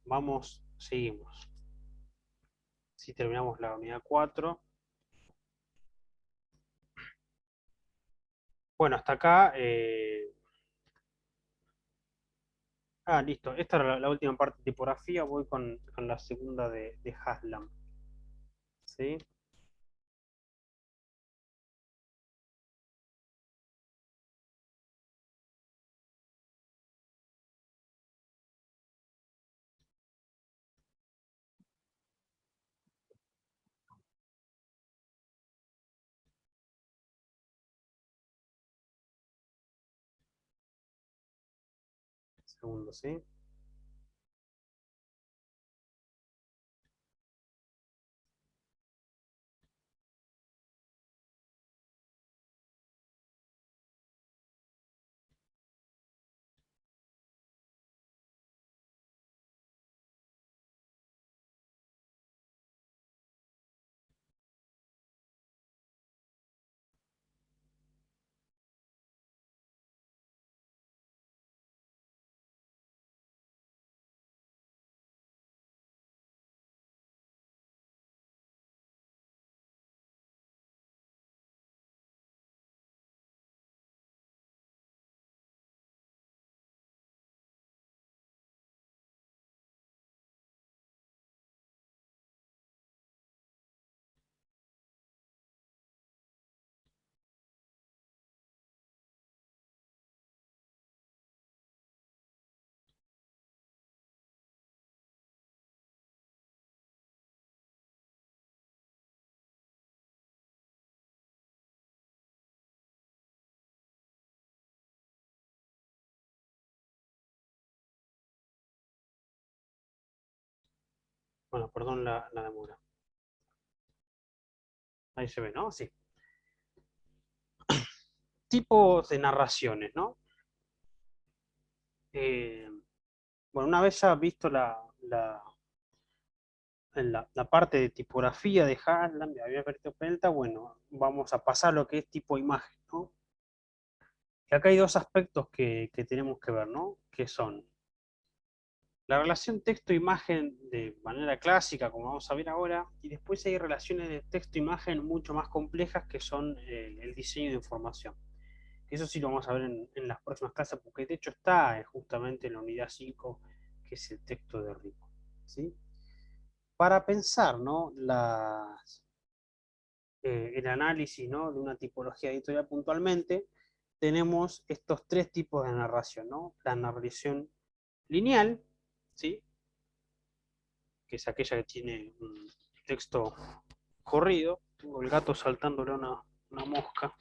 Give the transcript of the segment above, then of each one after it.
vamos, seguimos. Si terminamos la unidad 4. Bueno, hasta acá. Listo. Esta era la última parte de tipografía. Voy con la segunda de Haslam. ¿Sí? Segundo, ¿sí? Bueno, perdón la demora. Ahí se ve, ¿no? Sí. Tipos de narraciones, ¿no? Eh, bueno, una vez ya visto la parte de tipografía de Haslam, de había vertido Pelta, bueno, vamos a pasar a lo que es tipo imagen, ¿no? Y acá hay dos aspectos que tenemos que ver, ¿no? Que son la relación texto-imagen de manera clásica, como vamos a ver ahora, y después hay relaciones de texto-imagen mucho más complejas que son el diseño de información. Eso sí lo vamos a ver en las próximas clases, porque de hecho está justamente en la unidad 5, que es el texto de Rico. ¿Sí? Para pensar, ¿no? El análisis, ¿no? De una tipología editorial puntualmente, tenemos estos tres tipos de narración, ¿no? La narración lineal, ¿sí? Que es aquella que tiene un texto corrido. Tengo el gato saltándole a una mosca.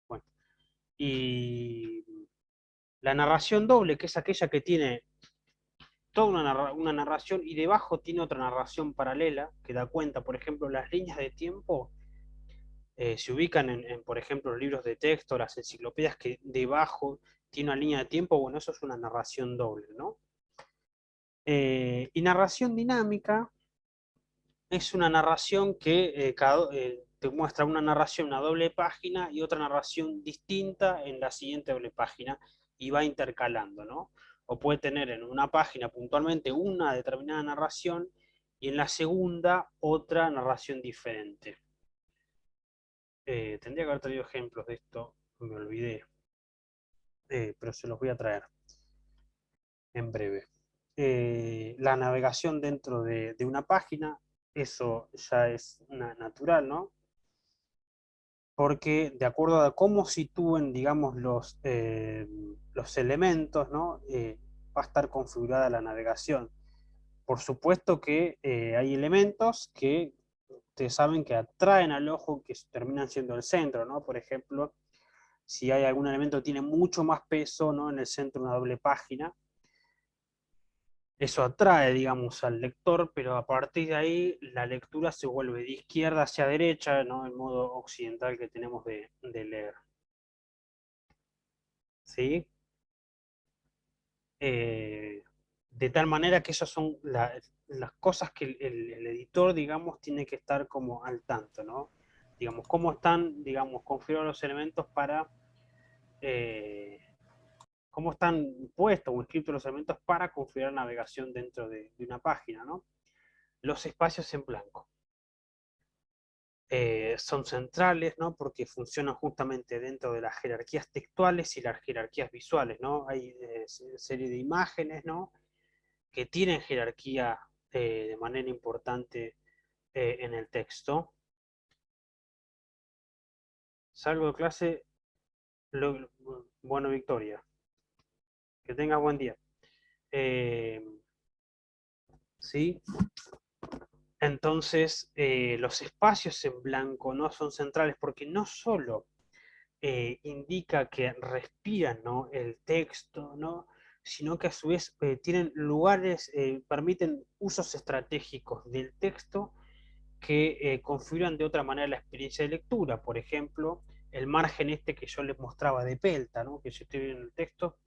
Bueno, y la narración doble, que es aquella que tiene toda una narración y debajo tiene otra narración paralela que da cuenta, por ejemplo, las líneas de tiempo se ubican por ejemplo, los libros de texto, las enciclopedias que debajo tiene una línea de tiempo, bueno, eso es una narración doble, ¿no? Y narración dinámica es una narración que te muestra una narración, una doble página y otra narración distinta en la siguiente doble página y va intercalando, ¿no? O puede tener en una página puntualmente una determinada narración y en la segunda otra narración diferente. Tendría que haber traído ejemplos de esto, me olvidé, pero se los voy a traer en breve. La navegación dentro de una página, eso ya es natural, ¿no? Porque de acuerdo a cómo sitúen, digamos, los elementos, ¿no? Va a estar configurada la navegación. Por supuesto que hay elementos que ustedes saben que atraen al ojo, que terminan siendo el centro, ¿no? Por ejemplo, si hay algún elemento que tiene mucho más peso, ¿no? En el centro de una doble página, eso atrae, digamos, al lector, pero a partir de ahí la lectura se vuelve de izquierda hacia derecha, ¿no? El modo occidental que tenemos de leer. ¿Sí? Eh, de tal manera que esas son las cosas que el editor, digamos, tiene que estar como al tanto, ¿no? Digamos, cómo están, digamos, configurados los elementos para, eh, cómo están puestos o escritos los elementos para configurar navegación dentro de una página, ¿no? Los espacios en blanco. Son centrales, ¿no? Porque funcionan justamente dentro de las jerarquías textuales y las jerarquías visuales, ¿no? Hay serie de imágenes, ¿no? Que tienen jerarquía de manera importante en el texto. Salgo de clase, lo, bueno, Victoria, que tengas buen día. Eh, ¿Sí? Entonces, los espacios en blanco no son centrales porque no solo indica que respiran, ¿no? El texto, ¿no? Sino que a su vez tienen lugares, permiten usos estratégicos del texto que configuran de otra manera la experiencia de lectura. Por ejemplo, el margen este que yo les mostraba de Pelta, ¿no? Que yo estoy viendo en el texto,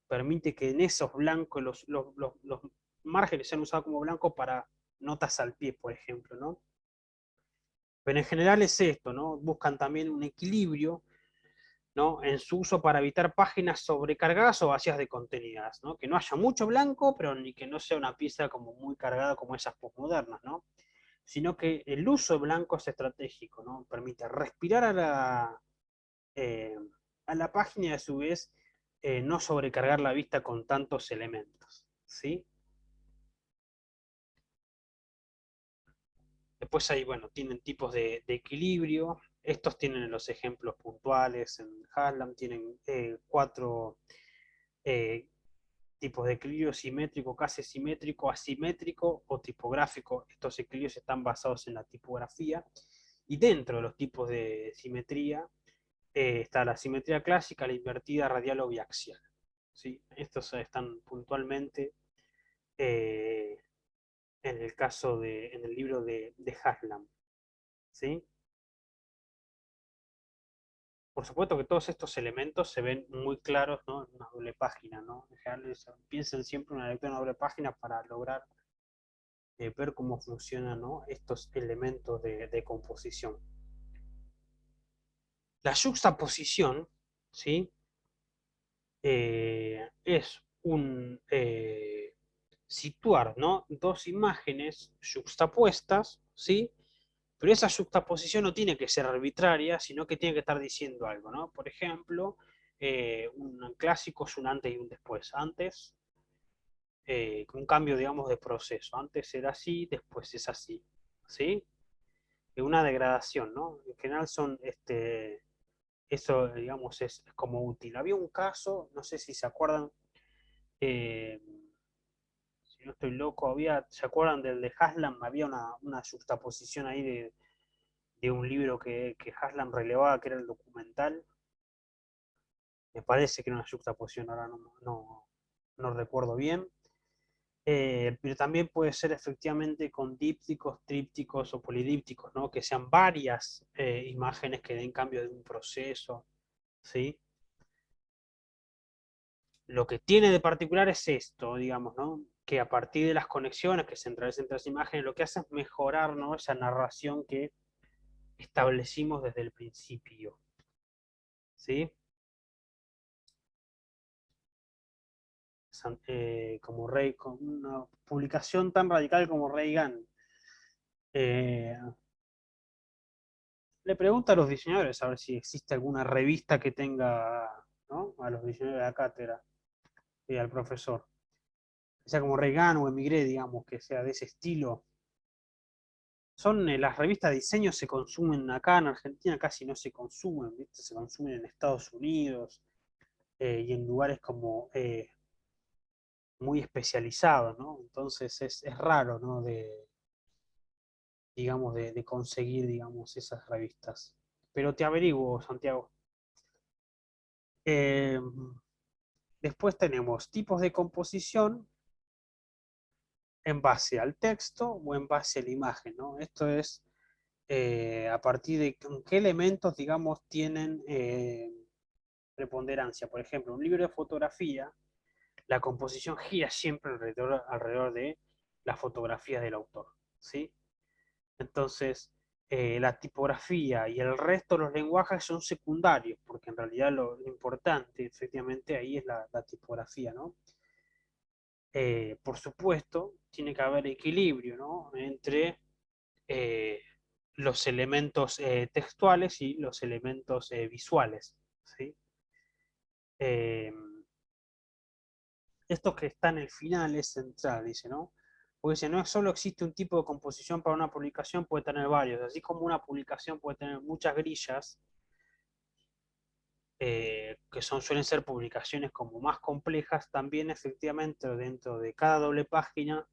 permite que en esos blancos los márgenes sean usados como blanco para notas al pie, por ejemplo, ¿no? Pero en general es esto, ¿no? Buscan también un equilibrio, ¿no? En su uso para evitar páginas sobrecargadas o vacías de contenidas, ¿no? Que no haya mucho blanco, pero ni que no sea una pieza como muy cargada como esas postmodernas, ¿no? Sino que el uso blanco es estratégico, ¿no? Permite respirar eh, a la página y a su vez no sobrecargar la vista con tantos elementos, ¿sí? Después hay, bueno, tienen tipos de equilibrio. Estos tienen los ejemplos puntuales. En Haslam tienen 4 eh, tipos de equilibrio: simétrico, casi simétrico, asimétrico o tipográfico. Estos equilibrios están basados en la tipografía. Y dentro de los tipos de simetría está la simetría clásica, la invertida, radial o biaxial. ¿Sí? Estos están puntualmente eh, en el caso en el libro de Haslam. ¿Sí? Por supuesto que todos estos elementos se ven muy claros, ¿no? En una doble página, ¿no? En general, piensen siempre en una lectura en una doble página para lograr ver cómo funcionan, ¿no? Estos elementos de composición. La yuxtaposición, ¿sí? Es un situar, ¿no? Dos imágenes yuxtapuestas, ¿sí? Pero esa yuxtaposición no tiene que ser arbitraria, sino que tiene que estar diciendo algo, ¿no? Por ejemplo, un clásico es un antes y un después. Antes, un cambio, digamos, de proceso. Antes era así, después es así, ¿sí? Una degradación, ¿no? En general son, eso, digamos, es como útil. Había un caso, no sé si se acuerdan, eh, si no estoy loco, ¿se acuerdan del de Haslam? Había una juxtaposición ahí de un libro que Haslam relevaba, que era el documental. Me parece que era una juxtaposición, ahora no recuerdo bien. Pero también puede ser efectivamente con dípticos, trípticos o polidípticos, ¿no? Que sean varias imágenes que den cambio de un proceso, ¿sí? Lo que tiene de particular es esto, digamos, ¿no? Que a partir de las conexiones que se establecen entre las imágenes, lo que hace es mejorar, ¿no? Esa narración que establecimos desde el principio, ¿sí? Como con una publicación tan radical como Reagan. Eh, Le pregunto a los diseñadores a ver si existe alguna revista que tenga, ¿no? A los diseñadores de la cátedra y al profesor. Que sea como Reagan o Emigré, digamos, que sea de ese estilo. Las revistas de diseño se consumen acá en Argentina, casi no se consumen, ¿viste? Se consumen en Estados Unidos y en lugares como muy especializados, ¿no? Entonces es raro, ¿no? Digamos, de conseguir, digamos, esas revistas. Pero te averiguo, Santiago. Eh, Después tenemos tipos de composición en base al texto o en base a la imagen, ¿no? Esto es a partir de qué elementos, digamos, tienen preponderancia. Por ejemplo, un libro de fotografía, la composición gira siempre alrededor de las fotografías del autor, ¿sí? Entonces, la tipografía y el resto de los lenguajes son secundarios, porque en realidad lo importante, efectivamente, ahí es la tipografía, ¿no? Por supuesto, tiene que haber equilibrio, ¿no? Entre eh, los elementos textuales y los elementos visuales, ¿sí? Eh, Esto que está en el final es central, dice, ¿no? Porque dice, no es solo existe un tipo de composición para una publicación, puede tener varios, así como una publicación puede tener muchas grillas, que suelen ser publicaciones como más complejas, también efectivamente dentro de cada doble página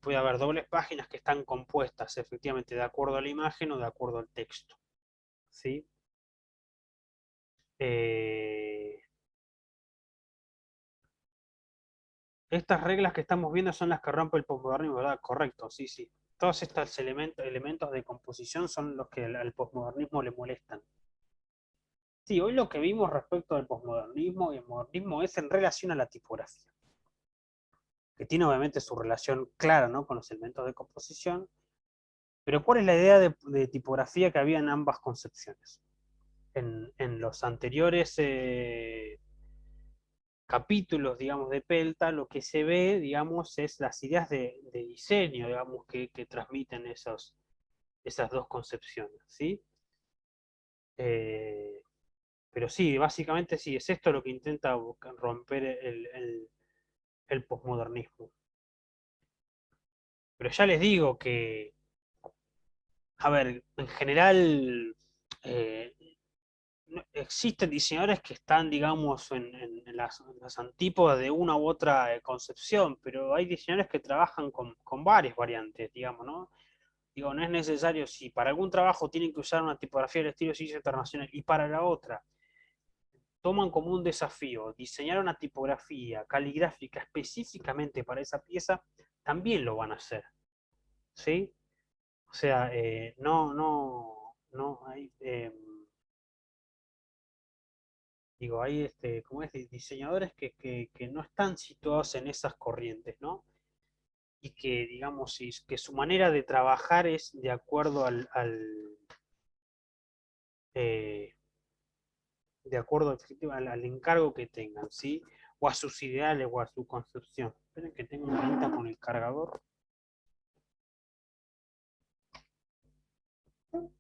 puede haber dobles páginas que están compuestas efectivamente de acuerdo a la imagen o de acuerdo al texto, ¿sí? Eh, Estas reglas que estamos viendo son las que rompe el posmodernismo, ¿verdad? Correcto, sí, sí. Todos estos elementos de composición son los que al posmodernismo le molestan. Sí, hoy lo que vimos respecto al posmodernismo y el modernismo es en relación a la tipografía, que tiene obviamente su relación clara, ¿no?, con los elementos de composición, pero ¿cuál es la idea de tipografía que había en ambas concepciones? En los anteriores capítulos, digamos, de Pelta, lo que se ve, digamos, es las ideas de diseño, digamos, que transmiten esas dos concepciones, ¿sí? Eh, pero sí, básicamente sí, es esto lo que intenta romper el posmodernismo. Pero ya les digo que, a ver, en general, eh, existen diseñadores que están, digamos, en las antípodas de una u otra concepción, pero hay diseñadores que trabajan con varias variantes, digamos, ¿no? Digo, no es necesario, si para algún trabajo tienen que usar una tipografía del estilo Sitio Internacional y para la otra toman como un desafío diseñar una tipografía caligráfica específicamente para esa pieza, también lo van a hacer, ¿sí? O sea, no hay, digo, hay, como es, diseñadores que no están situados en esas corrientes, ¿no? Y que, digamos, que su manera de trabajar es de acuerdo eh, de acuerdo al encargo que tengan, ¿sí? O a sus ideales o a su concepción. Esperen que tengo un problemita con el cargador. Bueno,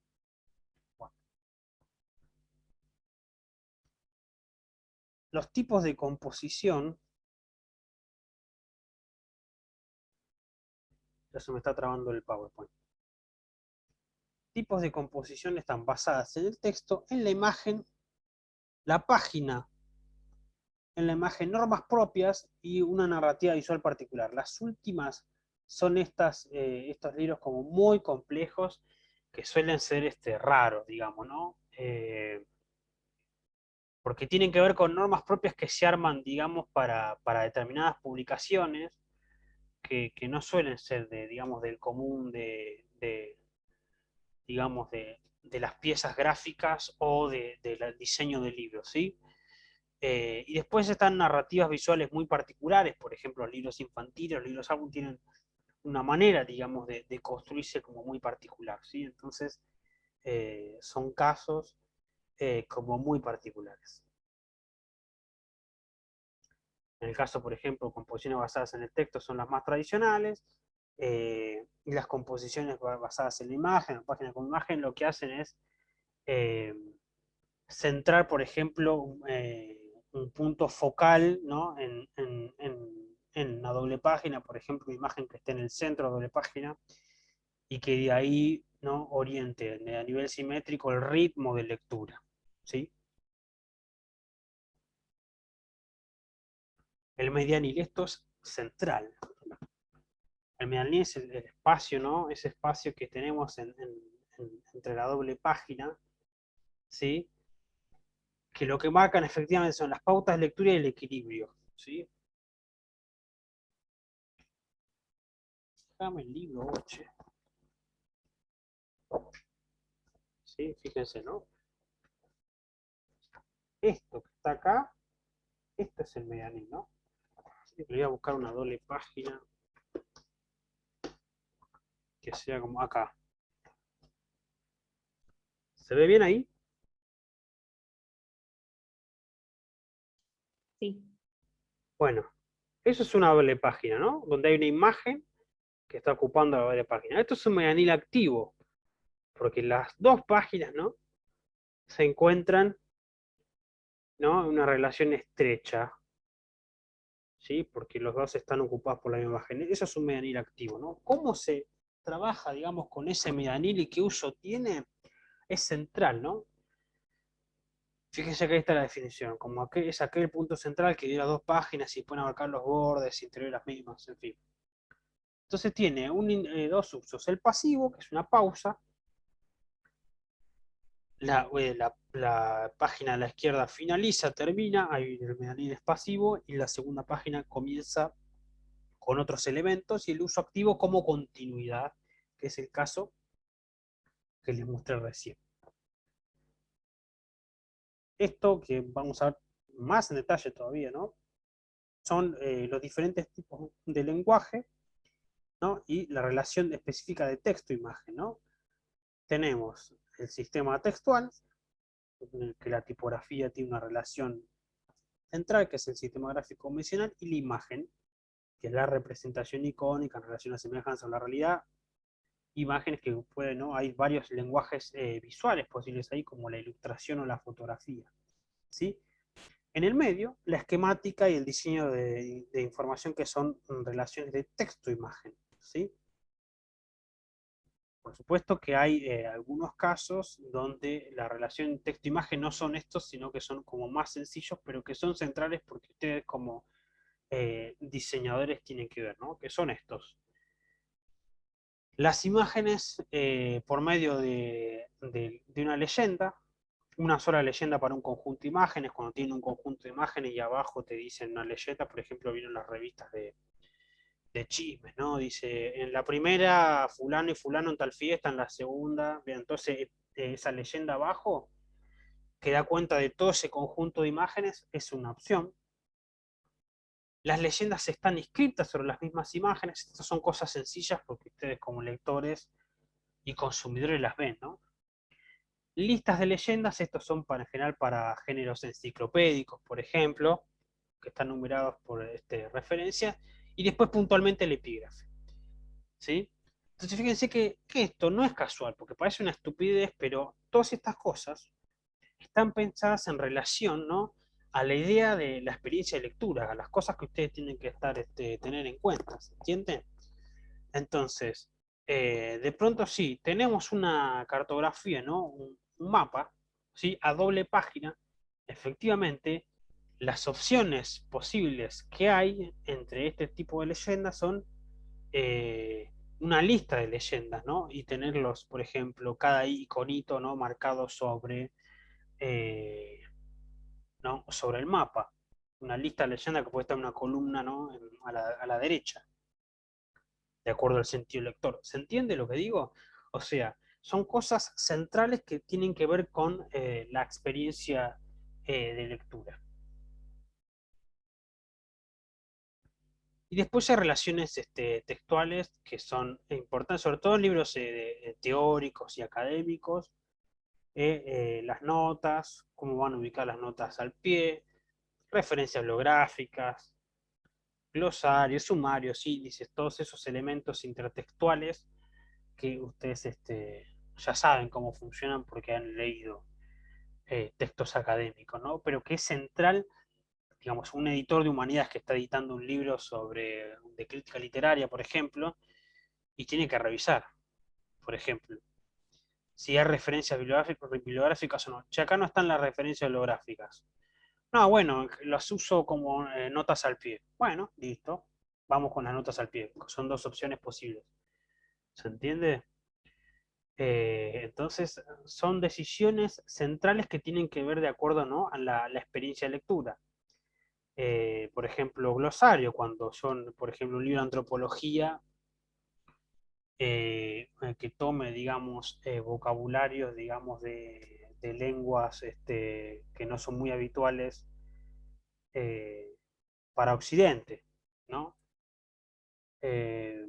los tipos de composición, ya se me está trabando el PowerPoint. Tipos de composición están basadas en el texto, en la imagen, la página, en la imagen, normas propias y una narrativa visual particular. Las últimas son estos libros como muy complejos que suelen ser raros, digamos, ¿no? Porque tienen que ver con normas propias que se arman, digamos, para determinadas publicaciones que no suelen ser digamos, del común digamos, de las piezas gráficas o del diseño de libros, ¿sí? Y después están narrativas visuales muy particulares, por ejemplo, los libros infantiles, los libros álbum tienen una manera, digamos, de construirse como muy particular, ¿sí? Entonces, son casos como muy particulares. En el caso, por ejemplo, composiciones basadas en el texto son las más tradicionales, y las composiciones basadas en la imagen, en página con imagen, lo que hacen es eh, centrar, por ejemplo, un punto focal, ¿no?, en una doble página, por ejemplo, una imagen que esté en el centro de la doble página, y que de ahí, ¿no?, oriente a nivel simétrico el ritmo de lectura, ¿sí? El medianil, esto es central. El medianil es el espacio, ¿no? Ese espacio que tenemos entre la doble página, ¿sí? Que lo que marcan efectivamente son las pautas de lectura y el equilibrio, ¿sí? Déjame el libro, oche. ¿Sí? Fíjense, ¿no? Esto que está acá, esto es el medianil, ¿no? Así que voy a buscar una doble página que sea como acá. ¿Se ve bien ahí? Sí. Bueno, eso es una doble página, ¿no? Donde hay una imagen que está ocupando la doble página. Esto es un medianil activo, porque las dos páginas, ¿no? Se encuentran, ¿no? En una relación estrecha, ¿sí? Porque los dos están ocupados por la misma imagen. Eso es un medianil activo, ¿no? ¿Cómo se trabaja, digamos, con ese medianil y qué uso tiene? Es central, ¿no? Fíjense que ahí está la definición, como es aquel punto central que dio las dos páginas y pueden abarcar los bordes, interiores las mismas, en fin. Entonces tiene dos usos. El pasivo, que es una pausa. La página a la izquierda finaliza, termina, ahí el medianil es pasivo, y la segunda página comienza con otros elementos, y el uso activo como continuidad, que es el caso que les mostré recién. Esto que vamos a ver más en detalle todavía, ¿no? Son los diferentes tipos de lenguaje, ¿no? Y la relación específica de texto-imagen, ¿no? Tenemos el sistema textual, en el que la tipografía tiene una relación central, que es el sistema gráfico convencional, y la imagen, que es la representación icónica en relación a semejanza a la realidad. Imágenes que pueden, ¿no? Hay varios lenguajes visuales posibles ahí, como la ilustración o la fotografía, ¿sí? En el medio, la esquemática y el diseño de información, que son relaciones de texto-imagen, ¿sí? Por supuesto que hay algunos casos donde la relación texto-imagen no son estos, sino que son como más sencillos, pero que son centrales porque ustedes como diseñadores tienen que ver, ¿no? Que son estos. Las imágenes por medio de una leyenda, una sola leyenda para un conjunto de imágenes. Cuando tienen un conjunto de imágenes y abajo te dicen una leyenda, por ejemplo, vieron las revistas de chismes, ¿no? Dice, en la primera fulano y fulano en tal fiesta, en la segunda, bien, entonces esa leyenda abajo, que da cuenta de todo ese conjunto de imágenes, es una opción. Las leyendas están escritas sobre las mismas imágenes. Estas son cosas sencillas porque ustedes como lectores y consumidores las ven, ¿no? Listas de leyendas, estos son en general para géneros enciclopédicos, por ejemplo, que están numerados por referencia, y después puntualmente el epígrafe, ¿sí? Entonces fíjense que esto no es casual, porque parece una estupidez, pero todas estas cosas están pensadas en relación, ¿no? A la idea de la experiencia de lectura, a las cosas que ustedes tienen que tener en cuenta, ¿se entiende? Entonces, de pronto sí, tenemos una cartografía, ¿no? Un mapa, ¿sí? A doble página. Efectivamente, las opciones posibles que hay entre este tipo de leyendas son eh, una lista de leyendas, ¿no? Y tenerlos, por ejemplo, cada iconito, ¿no? Marcado eh, ¿no? Sobre el mapa. Una lista de leyendas que puede estar en una columna, ¿no? A la derecha, de acuerdo al sentido lector. ¿Se entiende lo que digo? O sea, son cosas centrales que tienen que ver con la experiencia de lectura. Y después hay relaciones textuales que son importantes, sobre todo en libros teóricos y académicos, las notas, cómo van a ubicar las notas al pie, referencias bibliográficas, glosarios, sumarios, índices, todos esos elementos intertextuales que ustedes ya saben cómo funcionan porque han leído textos académicos, ¿no? Pero que es central, digamos, un editor de humanidades que está editando un libro de crítica literaria, por ejemplo, y tiene que revisar, por ejemplo, si hay referencias bibliográficas o no. Si acá no están las referencias bibliográficas. No, bueno, las uso como notas al pie. Bueno, listo. Vamos con las notas al pie. Son dos opciones posibles. ¿Se entiende? Entonces, son decisiones centrales que tienen que ver de acuerdo, ¿no? A la experiencia de lectura. Por ejemplo, glosario, cuando son, por ejemplo, un libro de antropología que tome, digamos, vocabularios, digamos, de lenguas que no son muy habituales eh, para Occidente, ¿no? Eh,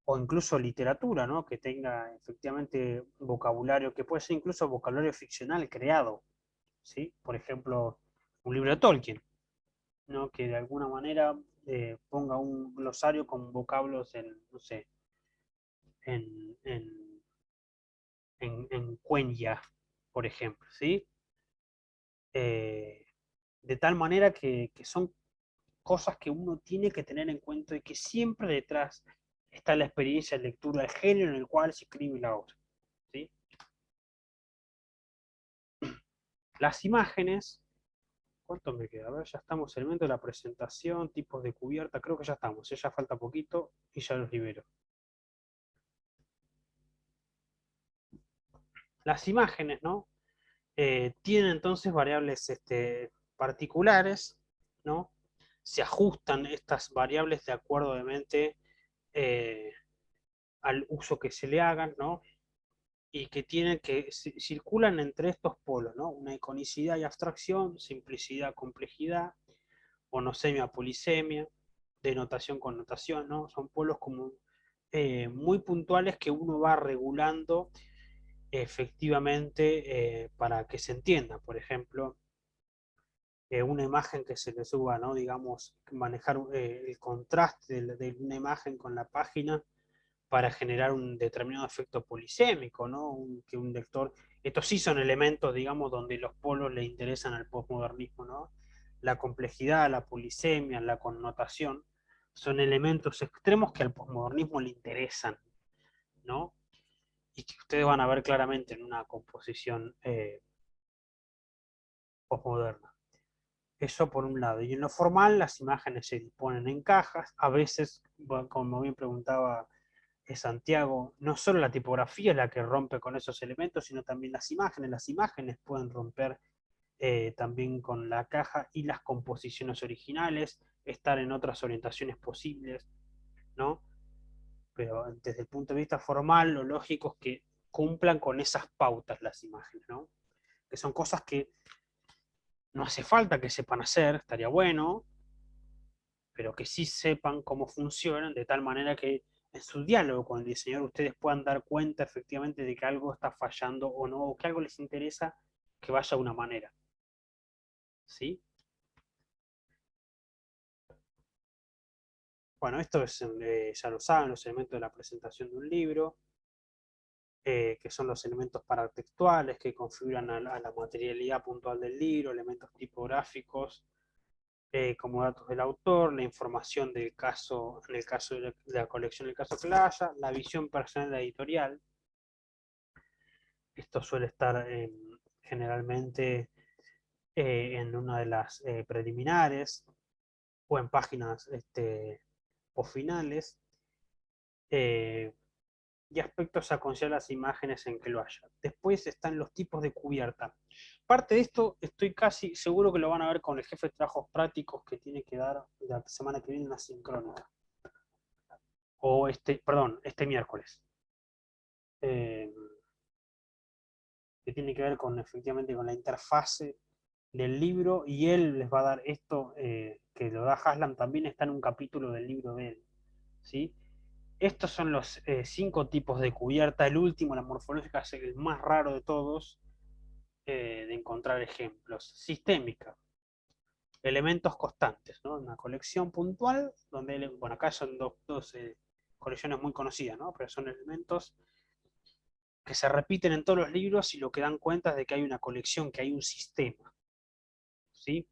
o incluso literatura, ¿no? Que tenga efectivamente vocabulario, que puede ser incluso vocabulario ficcional creado, ¿sí? Por ejemplo, un libro de Tolkien. ¿no? Que de alguna manera ponga un glosario con vocablos en, no sé, en, en, en cuenya, por ejemplo, ¿sí? Eh, de tal manera que son cosas que uno tiene que tener en cuenta y que siempre detrás está la experiencia de lectura, el género en el cual se escribe la obra, ¿sí? Las imágenes, ¿cuánto me queda? A ver, ya estamos, elemento de la presentación, tipos de cubierta, creo que ya estamos, ya falta poquito y ya los libero. Las imágenes, ¿no? Tienen entonces variables particulares, ¿no? Se ajustan estas variables de acuerdo, obviamente, eh, al uso que se le hagan, ¿no? Y que tienen que circulan entre estos polos, ¿no? Una iconicidad y abstracción, simplicidad, complejidad, monosemia, polisemia, denotación, connotación, ¿no? Son polos como muy puntuales que uno va regulando efectivamente para que se entienda. Por ejemplo, una imagen que se le suba, ¿no? Digamos, manejar el contraste de una imagen con la página para generar un determinado efecto polisémico, ¿no? Que un lector, estos sí son elementos, digamos, donde los polos le interesan al postmodernismo, ¿no? La complejidad, la polisemia, la connotación, son elementos extremos que al postmodernismo le interesan, ¿no? Y que ustedes van a ver claramente en una composición postmoderna. Eso por un lado. Y en lo formal, las imágenes se disponen en cajas. A veces, bueno, como bien preguntaba Santiago, no solo la tipografía es la que rompe con esos elementos, sino también las imágenes. Las imágenes pueden romper también con la caja y las composiciones originales, estar en otras orientaciones posibles, ¿no? Pero desde el punto de vista formal, lo lógico es que cumplan con esas pautas las imágenes, ¿no? Que son cosas que no hace falta que sepan hacer, estaría bueno, pero que sí sepan cómo funcionan, de tal manera que en su diálogo con el diseñador ustedes puedan dar cuenta efectivamente de que algo está fallando o no, o que algo les interesa que vaya de una manera. ¿Sí? Bueno, esto es, ya lo saben, los elementos de la presentación de un libro, que son los elementos paratextuales que configuran a la materialidad puntual del libro, elementos tipográficos, como datos del autor, la información del caso, en el caso de la colección, el caso que la haya, la visión personal de la editorial. Esto suele estar generalmente en una de las preliminares o en páginas o finales. eh, y aspectos a considerar las imágenes en que lo haya. Después están los tipos de cubierta. Parte de esto estoy casi seguro que lo van a ver con el jefe de trabajos prácticos que tiene que dar la semana que viene una sincrónica. O perdón, este miércoles. Eh, que tiene que ver con efectivamente con la interfase del libro y él les va a dar esto que lo da Haslam, también está en un capítulo del libro de él. ¿Sí? Estos son los 5 tipos de cubierta. El último, la morfológica, es el más raro de todos de encontrar ejemplos. Sistémica, elementos constantes, ¿no? Una colección puntual, donde, bueno, acá son dos colecciones muy conocidas, ¿no? Pero son elementos que se repiten en todos los libros y lo que dan cuenta es de que hay una colección, que hay un sistema, ¿sí?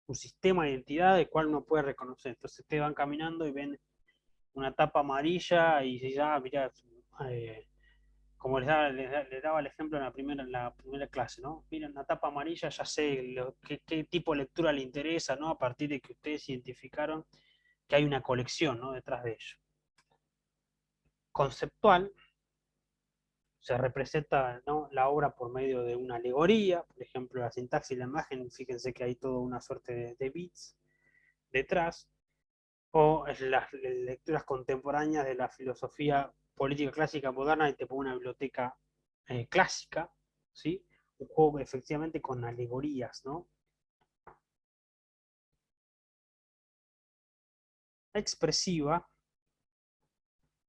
Un sistema de identidad del cual uno puede reconocer. Entonces ustedes van caminando y ven una tapa amarilla y se llama, mirá, como les daba el ejemplo en la primera clase, ¿no? Miren, una tapa amarilla, ya sé qué tipo de lectura le interesa, ¿no? A partir de que ustedes identificaron que hay una colección, ¿no? Detrás de ello. Conceptual, se representa, ¿no? La obra por medio de una alegoría, por ejemplo, la sintaxis y la imagen, fíjense que hay toda una suerte de bits detrás, o las lecturas contemporáneas de la filosofía política clásica moderna, y te pongo una biblioteca clásica, ¿sí? Un juego efectivamente con alegorías, ¿no? Expresiva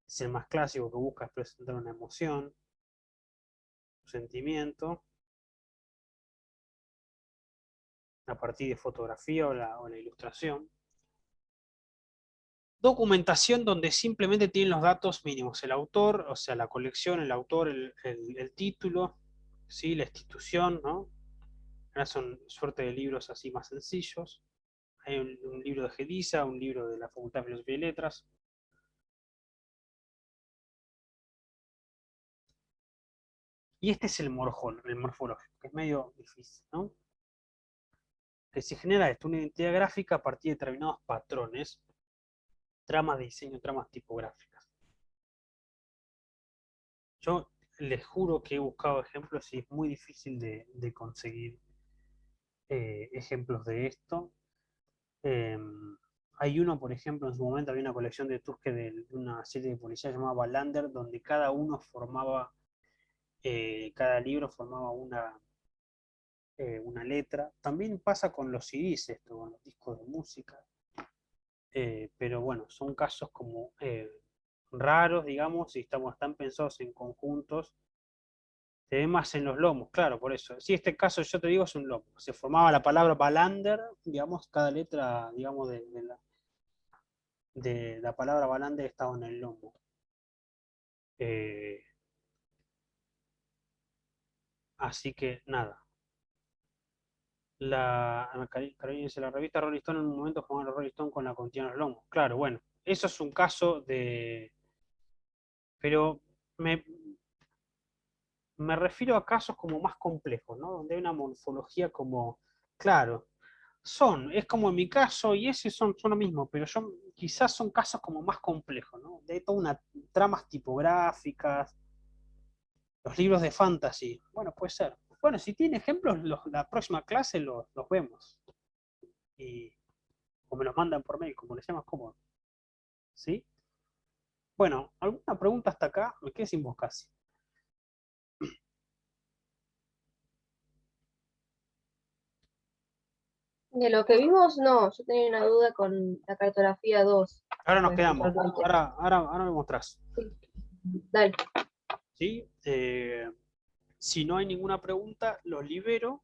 es el más clásico, que busca presentar una emoción, un sentimiento, a partir de fotografía o la ilustración. Documentación donde simplemente tienen los datos mínimos, el autor, o sea, la colección, el autor, el título, ¿sí? La institución, ¿no? Ahora son suerte de libros así más sencillos. Hay un libro de Gediza, un libro de la Facultad de Filosofía y Letras. Y este es el morfológico, que es medio difícil, ¿no? Que se genera esto, una identidad gráfica a partir de determinados patrones, tramas de diseño, tramas tipográficas. Yo les juro que he buscado ejemplos y es muy difícil de conseguir ejemplos de esto. Eh, Hay uno, por ejemplo, en su momento había una colección de Tuske de una serie de policía llamada Wallander, donde cada uno formaba, cada libro formaba una letra. También pasa con los CDs esto, con los discos de música. Pero bueno, son casos como raros, digamos, y están pensados en conjuntos. Se ve más en los lomos, claro, por eso. Si este caso yo te digo es un lomo. Se formaba la palabra Wallander, digamos, cada letra, digamos, de la palabra Wallander estaba en el lomo. Eh, Así que nada. Carolina dice, la revista Rolling Stone en un momento jugaba los Rolling Stone con la contienda en los lomos. Claro, bueno, eso es un caso de... Pero me, me refiero a casos como más complejos, ¿no? Donde hay una morfología como, claro, es como en mi caso y ese son lo mismo, pero yo quizás son casos como más complejos, ¿no? De toda una tramas tipográficas, los libros de fantasy, bueno, puede ser. Bueno, si tiene ejemplos, la próxima clase los vemos. Y, o me los mandan por mail, como les sea más cómodo. ¿Sí? Bueno, ¿alguna pregunta hasta acá? Me quedé sin voz casi. De lo que vimos, no, yo tenía una duda con la cartografía 2. Ahora nos Pues, quedamos. puntualmente. Ahora me mostrás. Sí, dale. ¿Sí? Si no hay ninguna pregunta, los libero